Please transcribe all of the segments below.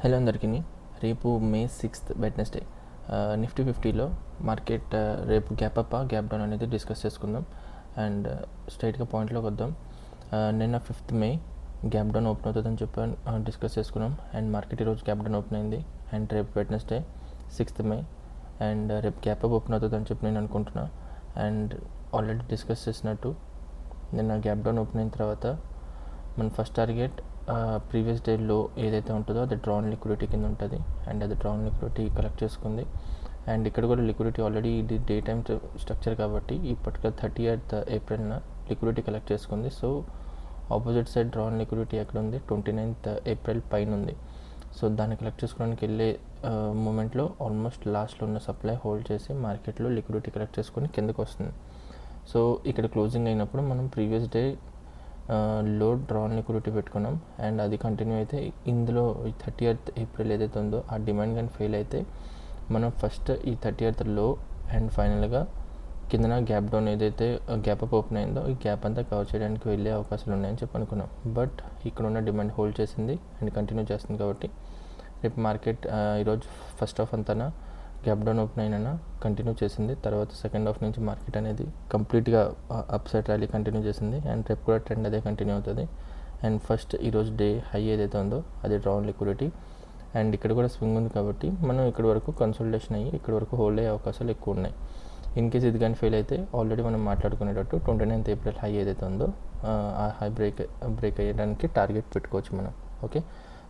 Hello అందరికీ, రేపు మే 6 Wednesday Nifty 50లో market రేపు గ్యాప్ అప్ గ్యాప్ డౌన్ అనేది డిస్కస్ చేసుకుందాం. అండ్ స్ట్రైట్గా పాయింట్లోకి వద్దాం. నిన్న 5th మే గ్యాప్ డౌన్ ఓపెన్ అవుతుందని చెప్పి డిస్కస్ చేసుకున్నాం. అండ్ మార్కెట్ ఈరోజు గ్యాప్ డౌన్ ఓపెన్ అయింది. అండ్ రేపు వెడ్నెస్డే 6th మే అండ్ రేపు గ్యాప్ అప్ ఓపెన్ అవుతుందని చెప్పి నేను అనుకుంటున్నా. అండ్ ఆల్రెడీ డిస్కస్ చేసినట్టు నిన్న గ్యాప్ డౌన్ ఓపెన్ అయిన తర్వాత మన ఫస్ట్ టార్గెట్ ప్రీవియస్ డే లో ఏదైతే ఉంటుందో అది డ్రాన్ లిక్విడిటీ కింద ఉంటుంది. అండ్ అది డ్రాన్ లిక్విడిటీ కలెక్ట్ చేసుకుంది. అండ్ ఇక్కడ కూడా లిక్విడిటీ ఆల్రెడీ ఇది డే టైమ్ స్ట్రక్చర్ కాబట్టి ఈ పర్టికులర్ 30th ఏప్రిల్న లిక్విడిటీ కలెక్ట్ చేసుకుంది. So opposite side drawn liquidity ఎక్కడ ఉంది, 29th ఏప్రిల్ పైన ఉంది. సో దాన్ని కలెక్ట్ చేసుకోవడానికి వెళ్ళే మూమెంట్లో ఆల్మోస్ట్ లాస్ట్లో ఉన్న సప్లై హోల్డ్ చేసి మార్కెట్లో లిక్విడిటీ కలెక్ట్ చేసుకొని కిందకు వస్తుంది. సో ఇక్కడ క్లోజింగ్ అయినప్పుడు మనం ప్రీవియస్ డే లో డ్రాన్ లిక్విడిటీ పెట్టుకున్నాం. అండ్ అది కంటిన్యూ అయితే ఇందులో ఈ 30th ఏప్రిల్ ఏదైతే ఉందో ఆ డిమాండ్ కానీ ఫెయిల్ అయితే మనం ఫస్ట్ ఈ 30th లో అండ్ ఫైనల్గా కిందన గ్యాప్ డౌన్ ఏదైతే గ్యాప్ అప్ ఓపెన్ అయిందో ఈ గ్యాప్ అంతా కవర్ చేయడానికి వెళ్ళే అవకాశాలు ఉన్నాయని చెప్పి అనుకున్నాం. బట్ ఇక్కడ ఉన్న డిమాండ్ హోల్డ్ చేసింది అండ్ కంటిన్యూ చేస్తుంది కాబట్టి రేపు మార్కెట్ ఈరోజు ఫస్ట్ హాఫ్ అంతా గ్యాప్ డౌన్ ఓపెన్ అయినా కంటిన్యూ చేసింది. తర్వాత సెకండ్ హాఫ్ నుంచి మార్కెట్ అనేది కంప్లీట్గా అప్ సైడ్ ర్యాలీ కంటిన్యూ చేసింది. అండ్ రేపు కూడా ట్రెండ్ అదే కంటిన్యూ అవుతుంది. అండ్ ఫస్ట్ ఈరోజు డే హై ఏదైతే ఉందో అది డ్రాన్ లిక్విడిటీ. అండ్ ఇక్కడ కూడా స్వింగ్ ఉంది కాబట్టి మనం ఇక్కడ వరకు కన్సల్టేషన్ అయ్యి ఇక్కడ వరకు హోల్డ్ అయ్యే అవకాశాలు ఎక్కువ ఉన్నాయి. ఇన్ కేస్ ఇది కానీ ఫెయిల్ అయితే ఆల్రెడీ మనం మాట్లాడుకునేటట్టు 29th ఏప్రిల్ హై ఏదైతే ఉందో ఆ హై బ్రేక్ అయ్యడానికి టార్గెట్ పెట్టుకోవచ్చు మనం. ఓకే,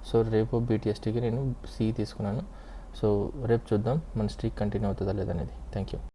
సో రేపు BTSTకి నేను C తీసుకున్నాను. సో రేపు చూద్దాం మన స్ట్రీక్ కంటిన్యూ అవుతుందా లేదనేది. Thank you.